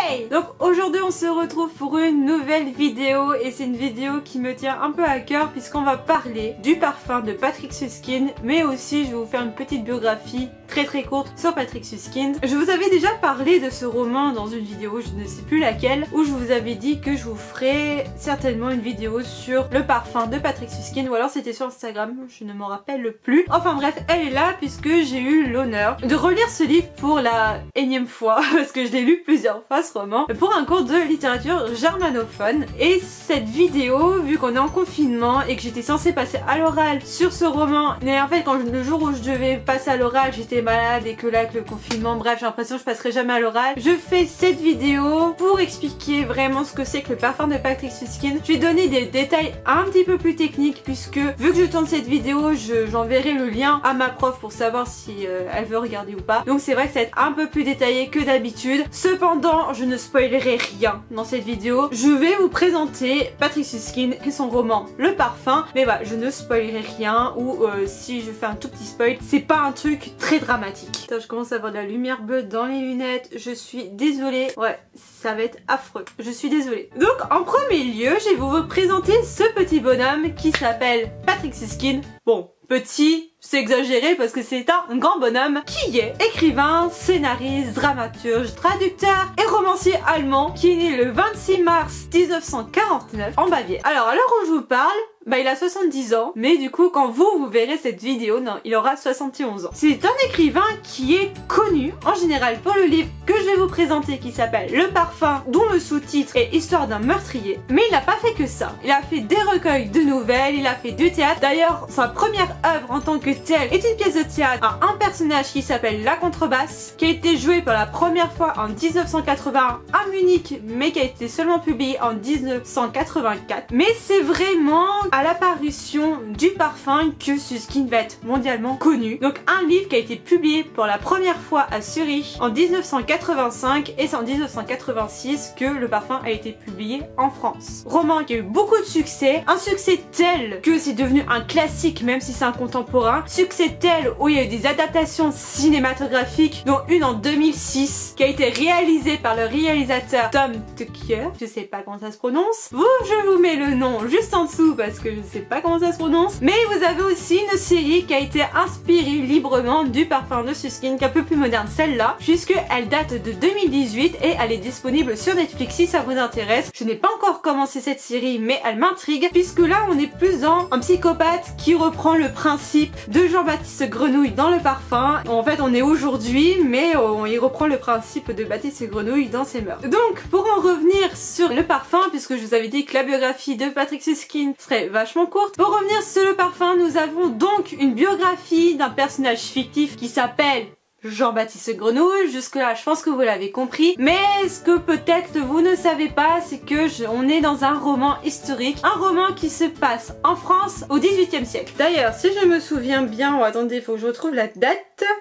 Hey! Donc aujourd'hui on se retrouve pour une nouvelle vidéo et c'est une vidéo qui me tient un peu à cœur puisqu'on va parler du parfum de Patrick Süskind, mais aussi je vais vous faire une petite biographie très courte sur Patrick Süskind. Je vous avais déjà parlé de ce roman dans une vidéo, je ne sais plus laquelle, où je vous avais dit que je vous ferai certainement une vidéo sur le parfum de Patrick Süskind, ou alors c'était sur Instagram, je ne m'en rappelle plus. Enfin bref, elle est là puisque j'ai eu l'honneur de relire ce livre pour la énième fois, parce que je l'ai lu plusieurs fois ce roman, pour un cours de littérature germanophone. Et cette vidéo, vu qu'on est en confinement et que j'étais censée passer à l'oral sur ce roman, mais en fait le jour où je devais passer à l'oral j'étais malade et que là avec le confinement, bref j'ai l'impression que je passerai jamais à l'oral, je fais cette vidéo pour expliquer vraiment ce que c'est que le parfum de Patrick Süskind. Je vais donner des détails un petit peu plus techniques puisque vu que je tourne cette vidéo j'enverrai le lien à ma prof pour savoir si elle veut regarder ou pas, donc c'est vrai que ça va être un peu plus détaillé que d'habitude. Cependant je ne spoilerai rien dans cette vidéo, je vais vous présenter Patrick Süskind et son roman Le Parfum, mais voilà, je ne spoilerai rien, ou si je fais un tout petit spoil, c'est pas un truc très dramatique. Putain, je commence à avoir de la lumière bleue dans les lunettes, je suis désolée, ouais ça va être affreux, je suis désolée. Donc en premier lieu je vais vous présenter ce petit bonhomme qui s'appelle Patrick Süskind. Bon, petit, c'est exagéré parce que c'est un grand bonhomme qui est écrivain, scénariste, dramaturge, traducteur et romancier allemand qui est né le 26 mars 1949 en Bavière. Alors à l'heure où je vous parle, bah il a 70 ans, mais du coup quand vous verrez cette vidéo, non, il aura 71 ans. C'est un écrivain qui est connu en général pour le livre que je vais vous présenter qui s'appelle Le Parfum, dont le sous-titre est Histoire d'un meurtrier. Mais il n'a pas fait que ça. Il a fait des recueils de nouvelles, il a fait du théâtre. D'ailleurs, sa première œuvre en tant que telle est une pièce de théâtre à un personnage qui s'appelle La Contrebasse, qui a été joué pour la première fois en 1981 à Munich, mais qui a été seulement publié en 1984. Mais c'est vraiment à l'apparition du parfum que Süskind va être mondialement connu. Donc un livre qui a été publié pour la première fois à Zurich en 1985 et c'est en 1986 que le parfum a été publié en France. Roman qui a eu beaucoup de succès, un succès tel que c'est devenu un classique même si c'est un contemporain, succès tel où il y a eu des adaptations cinématographiques dont une en 2006 qui a été réalisée par le réalisateur Tom Tykwer, je sais pas comment ça se prononce, je vous mets le nom juste en dessous parce que je sais pas comment ça se prononce, mais vous avez aussi une série qui a été inspirée librement du parfum de Süskind, qui est un peu plus moderne celle-là, puisque elle date de 2018 et elle est disponible sur Netflix si ça vous intéresse. Je n'ai pas encore commencé cette série mais elle m'intrigue puisque là on est plus dans un psychopathe qui reprend le principe de Jean-Baptiste Grenouille dans le parfum. En fait on est aujourd'hui mais il reprend le principe de Baptiste Grenouille dans ses meurtres. Donc pour en revenir sur le parfum, puisque je vous avais dit que la biographie de Patrick Süskind serait vachement courte, pour revenir sur le parfum nous avons donc une biographie d'un personnage fictif qui s'appelle Jean-Baptiste Grenouille. Jusque là je pense que vous l'avez compris, mais ce que peut-être vous ne savez pas c'est que on est dans un roman historique, un roman qui se passe en France au 18e siècle. D'ailleurs si je me souviens bien, attendez, faut que je retrouve la date.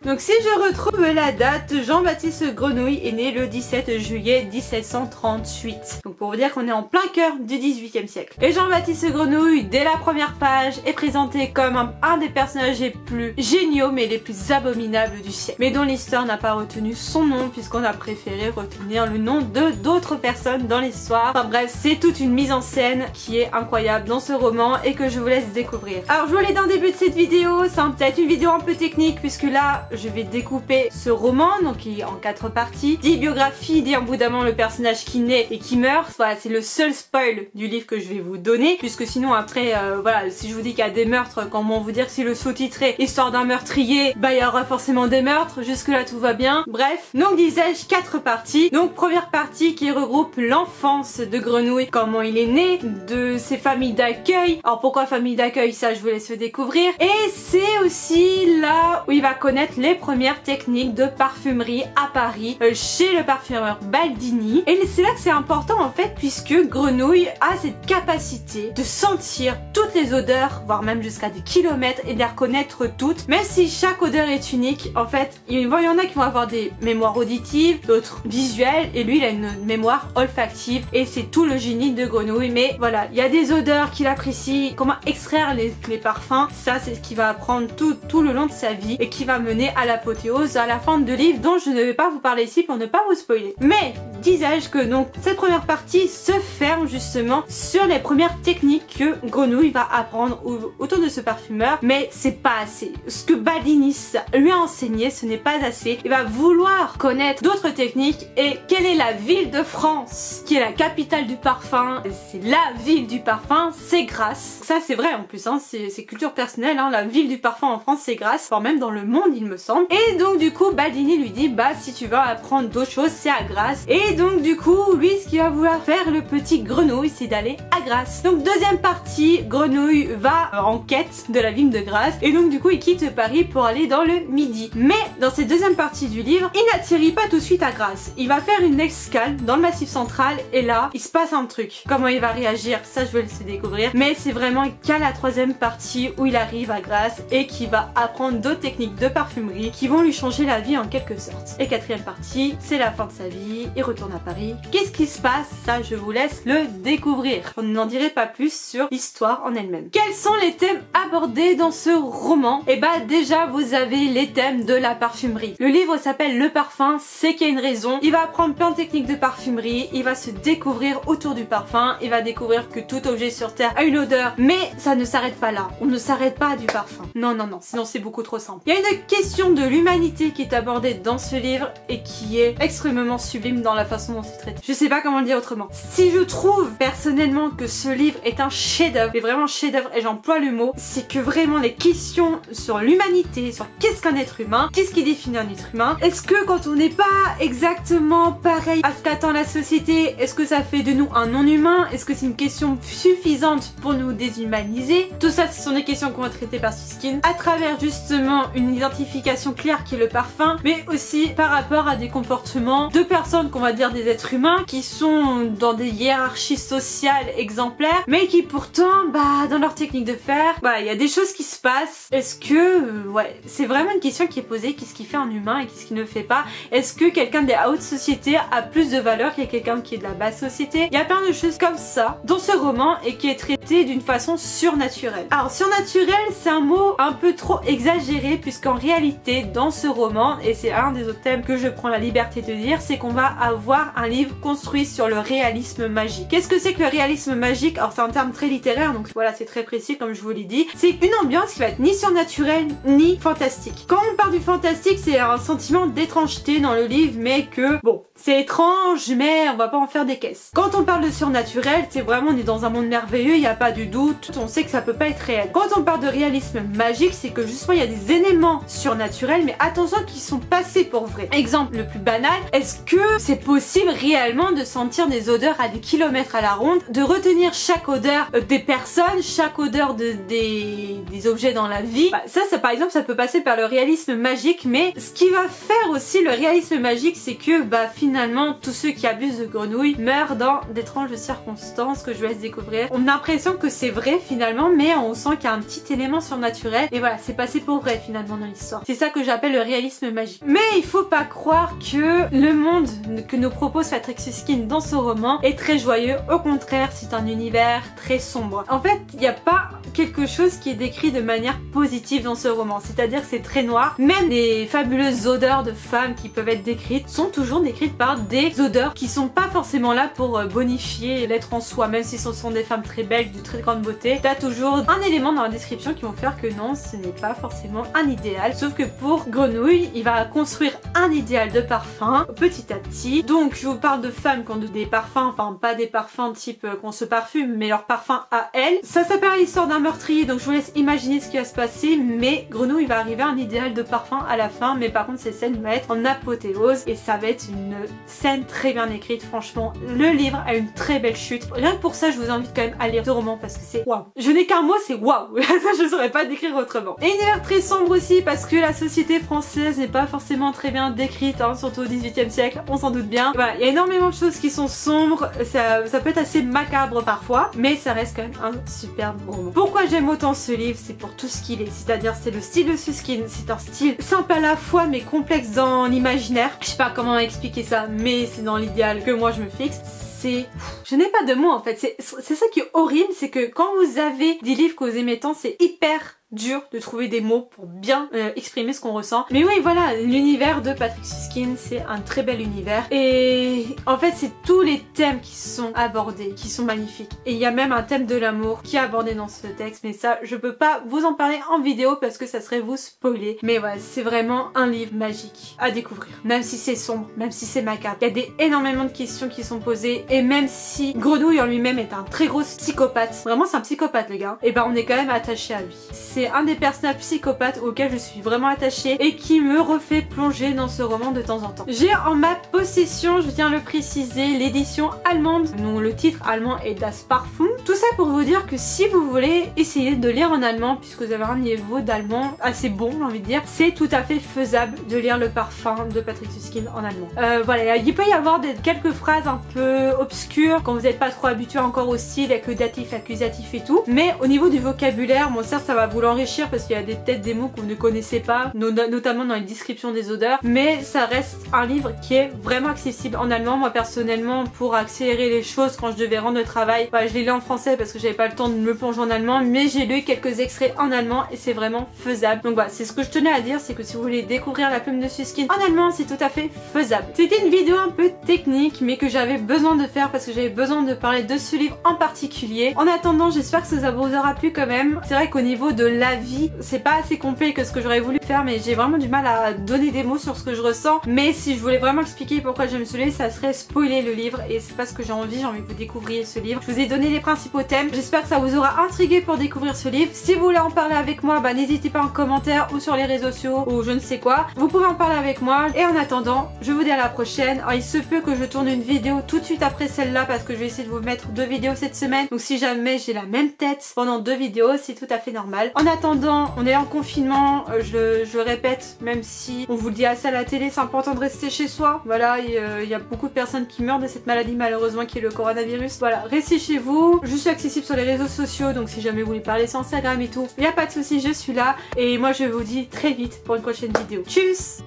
Donc si je retrouve la date, Jean-Baptiste Grenouille est né le 17 juillet 1738. Donc pour vous dire qu'on est en plein cœur du 18e siècle. Et Jean-Baptiste Grenouille, dès la première page, est présenté comme un des personnages les plus géniaux mais les plus abominables du siècle, mais dont l'histoire n'a pas retenu son nom puisqu'on a préféré retenir le nom de d'autres personnes dans l'histoire. Enfin bref, c'est toute une mise en scène qui est incroyable dans ce roman et que je vous laisse découvrir. Alors je vous l'ai dit en début de cette vidéo, c'est peut-être une vidéo un peu technique puisque là je vais découper ce roman, donc qui est en 4 parties. 10 biographies, 10 boudamment le personnage qui naît et qui meurt. Voilà, c'est le seul spoil du livre que je vais vous donner puisque sinon après voilà, si je vous dis qu'il y a des meurtres, comment vous dire que si le sous-titre est Histoire d'un meurtrier, bah il y aura forcément des meurtres. Jusque là tout va bien. Bref, donc disais-je 4 parties. Donc première partie qui regroupe l'enfance de Grenouille, comment il est né, de ses familles d'accueil. Alors pourquoi famille d'accueil, ça je vous laisse le découvrir. Et c'est aussi là où il va connaître les premières techniques de parfumerie à Paris, chez le parfumeur Baldini. Et c'est là que c'est important en fait puisque Grenouille a cette capacité de sentir toutes les odeurs, voire même jusqu'à des kilomètres et de les reconnaître toutes. Même si chaque odeur est unique, en fait il y en a qui vont avoir des mémoires auditives, d'autres visuelles, et lui il a une mémoire olfactive et c'est tout le génie de Grenouille. Mais voilà, il y a des odeurs qu'il apprécie, comment extraire les parfums, ça c'est ce qui va apprendre tout le long de sa vie et qui va mener à l'apothéose à la fin de livre dont je ne vais pas vous parler ici pour ne pas vous spoiler. Mais disais-je que donc cette première partie se ferme justement sur les premières techniques que Grenouille va apprendre autour de ce parfumeur, mais c'est pas assez. Ce que Baldini lui a enseigné, ce n'est pas assez. Il va vouloir connaître d'autres techniques. Et quelle est la ville de France qui est la capitale du parfum? C'est la ville du parfum, c'est Grasse. Ça c'est vrai en plus, hein, c'est culture personnelle, hein, la ville du parfum en France c'est Grasse, voire même dans le monde il me semble. Et donc du coup Baldini lui dit bah si tu veux apprendre d'autres choses c'est à Grasse. Et donc du coup lui ce qu'il va vouloir faire le petit Grenouille c'est d'aller à Grasse. Donc deuxième partie, Grenouille va en quête de la ville de Grasse et donc du coup il quitte Paris pour aller dans le Midi. Mais dans cette deuxième partie du livre il n'atterrit pas tout de suite à Grasse. Il va faire une escale dans le Massif central et là il se passe un truc. Comment il va réagir ça je vais le laisser découvrir, mais c'est vraiment qu'à la troisième partie où il arrive à Grasse et qui va apprendre d'autres techniques de parfumerie qui vont lui changer la vie en quelque sorte. Et quatrième partie, c'est la fin de sa vie, il retourne à Paris. Qu'est-ce qui se passe? Ça je vous laisse le découvrir. On n'en dirait pas plus sur l'histoire en elle-même. Quels sont les thèmes abordés dans ce roman? Et bah déjà vous avez les thèmes de la parfumerie. Le livre s'appelle Le Parfum, c'est qu'il y a une raison. Il va apprendre plein de techniques de parfumerie, il va se découvrir autour du parfum, il va découvrir que tout objet sur terre a une odeur, mais ça ne s'arrête pas là. On ne s'arrête pas du parfum. Non, non, non, sinon c'est beaucoup trop simple. Il y a une question de l'humanité qui est abordée dans ce livre et qui est extrêmement sublime dans la façon dont c'est traité. Je sais pas comment le dire autrement. Si je trouve personnellement que ce livre est un chef-d'œuvre, mais vraiment chef-d'œuvre, et j'emploie le mot, c'est que vraiment les questions sur l'humanité, sur qu'est-ce qu'un être humain, qu'est-ce qui définit un être humain, est-ce que quand on n'est pas exactement pareil à ce qu'attend la société, est-ce que ça fait de nous un non-humain, est-ce que c'est une question suffisante pour nous déshumaniser? Tout ça ce sont des questions qu'on va traiter par Suskind à travers justement une identification claire qui est le parfum, mais aussi par rapport à des comportements de personnes qu'on va dire des êtres humains qui sont dans des hiérarchies sociales exemplaires, mais qui pourtant bah dans leur technique de faire, bah il y a des choses qui se passent. Est-ce que ouais, c'est vraiment une question qui est posée, qu'est-ce qui fait un humain et qu'est-ce qui ne fait pas? Est-ce que quelqu'un des hautes sociétés a plus de valeur que quelqu'un qui est de la basse société? Il y a plein de choses comme ça dans ce roman et qui est traité d'une façon surnaturelle. Alors surnaturel c'est un mot un peu trop exagéré puisqu'en réalité dans ce roman, et c'est un des autres thèmes que je prends la liberté de dire, c'est qu'on va avoir un livre construit sur le réalisme magique. Qu'est-ce que c'est que le réalisme magique? Alors c'est un terme très littéraire donc voilà c'est très précis comme je vous l'ai dit. C'est une ambiance qui va être ni surnaturelle ni fantastique. Quand on parle du fantastique c'est un sentiment d'étrangeté dans le livre mais que bon c'est étrange mais on va pas en faire des caisses. Quand on parle de surnaturel c'est vraiment on est dans un monde merveilleux, il n'y a pas de doute, on sait que ça peut pas être réel. Quand on parle de réalisme magique c'est que justement il y a des éléments surnaturels mais attention qui sont passés pour vrai. Exemple le plus banal, est-ce que c'est possible réellement de sentir des odeurs à des kilomètres à la ronde, de retenir chaque odeur des personnes, chaque odeur des objets dans la vie? Bah, ça par exemple ça peut passer par le réalisme magique, mais ce qui va faire aussi le réalisme magique c'est que bah finalement tous ceux qui abusent de Grenouille meurent dans d'étranges circonstances que je vous laisse découvrir. On a l'impression que c'est vrai finalement mais on sent qu'il y a un petit élément surnaturel et voilà c'est passé pour vrai finalement dans l'histoire. C'est ça que j'appelle le réalisme magique. Mais il faut pas croire que le monde que nous propose Patrick Suskind dans ce roman est très joyeux, au contraire c'est un univers très sombre. En fait il n'y a pas quelque chose qui est décrit de manière positive dans ce roman, c'est-à-dire que c'est très noir. Même les fabuleuses odeurs de femmes qui peuvent être décrites sont toujours décrites par des odeurs qui sont pas forcément là pour bonifier l'être en soi, même si ce sont des femmes très belles, de très grande beauté. T'as toujours un élément dans la description qui vont faire que non, ce n'est pas forcément un idéal, sauf que pour Grenouille, il va construire un idéal de parfum petit à petit. Donc je vous parle de femmes qui ont des parfums, enfin pas des parfums type qu'on se parfume, mais leur parfum à elles. Ça s'appelle l'histoire d'un meurtrier, donc je vous laisse imaginer ce qui va se passer, mais Grenouille va arriver à un idéal de parfum à la fin, mais par contre cette scène va être en apothéose et ça va être une scène très bien écrite. Franchement le livre a une très belle chute, rien que pour ça je vous invite quand même à lire ce roman parce que c'est waouh. Je n'ai qu'un mot, c'est waouh. Ça je saurais pas décrire autrement. Et univers très sombre aussi parce que la société française n'est pas forcément très bien décrite, hein, surtout au 18e siècle, on s'en doute bien. Voilà, il y a énormément de choses qui sont sombres, ça peut être assez macabre parfois, mais ça reste quand même un superbe roman. Pourquoi j'aime autant ce livre? C'est pour tout ce qu'il est, c'est-à-dire c'est le style de Suskind, c'est un style simple à la fois mais complexe dans l'imaginaire. Je sais pas comment expliquer ça, mais c'est dans l'idéal que moi je me fixe. Je n'ai pas de mots en fait, c'est ça qui est horrible, c'est que quand vous avez des livres que vous aimez tant, c'est hyper dur de trouver des mots pour bien exprimer ce qu'on ressent. Mais oui, voilà, l'univers de Patrick Süskind, c'est un très bel univers. Et en fait, c'est tous les thèmes qui sont abordés, qui sont magnifiques. Et il y a même un thème de l'amour qui est abordé dans ce texte. Mais ça, je peux pas vous en parler en vidéo parce que ça serait vous spoiler. Mais ouais, c'est vraiment un livre magique à découvrir. Même si c'est sombre, même si c'est macabre. Il y a énormément de questions qui sont posées. Et même si Grenouille en lui-même est un très gros psychopathe, vraiment c'est un psychopathe le gars, et ben on est quand même attaché à lui. C'est un des personnages psychopathes auquel je suis vraiment attachée et qui me refait plonger dans ce roman de temps en temps. J'ai en ma possession, je tiens à le préciser, l'édition allemande, dont le titre allemand est Das Parfum. Tout ça pour vous dire que si vous voulez essayer de lire en allemand, puisque vous avez un niveau d'allemand assez bon, j'ai envie de dire, c'est tout à fait faisable de lire Le Parfum de Patrick Süskind en allemand. Voilà, il peut y avoir quelques phrases un peu obscures quand vous n'êtes pas trop habitué encore au style avec le datif, l'accusatif et tout, mais au niveau du vocabulaire, bon certes ça va vous l'enrichir parce qu'il y a peut-être des mots que vous ne connaissez pas, notamment dans les descriptions des odeurs, mais ça reste un livre qui est vraiment accessible en allemand. Moi personnellement, pour accélérer les choses quand je devais rendre le travail, bah, je l'ai lu en français parce que j'avais pas le temps de me plonger en allemand, mais j'ai lu quelques extraits en allemand et c'est vraiment faisable. Donc voilà, c'est ce que je tenais à dire, c'est que si vous voulez découvrir La Plume de Süskind en allemand, c'est tout à fait faisable. C'était une vidéo un peu technique mais que j'avais besoin de faire parce que j'avais besoin de parler de ce livre en particulier. En attendant, j'espère que ça vous aura plu quand même. C'est vrai qu'au niveau de l'avis, c'est pas assez complet que ce que j'aurais voulu faire, mais j'ai vraiment du mal à donner des mots sur ce que je ressens. Mais si je voulais vraiment expliquer pourquoi j'aime ce livre, ça serait spoiler le livre et c'est pas ce que j'ai envie que vous découvriez ce livre. Je vous ai donné les principaux thèmes, j'espère que ça vous aura intrigué pour découvrir ce livre. Si vous voulez en parler avec moi, bah n'hésitez pas en commentaire ou sur les réseaux sociaux ou je ne sais quoi. Vous pouvez en parler avec moi et en attendant, je vous dis à la prochaine. Alors, il se peut que je tourne une vidéo tout de suite après celle-là parce que je vais essayer de vous mettre 2 vidéos cette semaine. Donc si jamais j'ai la même tête pendant 2 vidéos, c'est tout à fait normal. En attendant, on est en confinement, je le répète, même si on vous le dit assez à la télé, c'est important de rester chez soi. Voilà, il y a beaucoup de personnes qui meurent de cette maladie malheureusement qui est le coronavirus. Voilà, restez chez vous. Je suis accessible sur les réseaux sociaux, donc si jamais vous voulez parler sur Instagram et tout, il n'y a pas de souci, je suis là. Et moi je vous dis très vite pour une prochaine vidéo. Tchuss!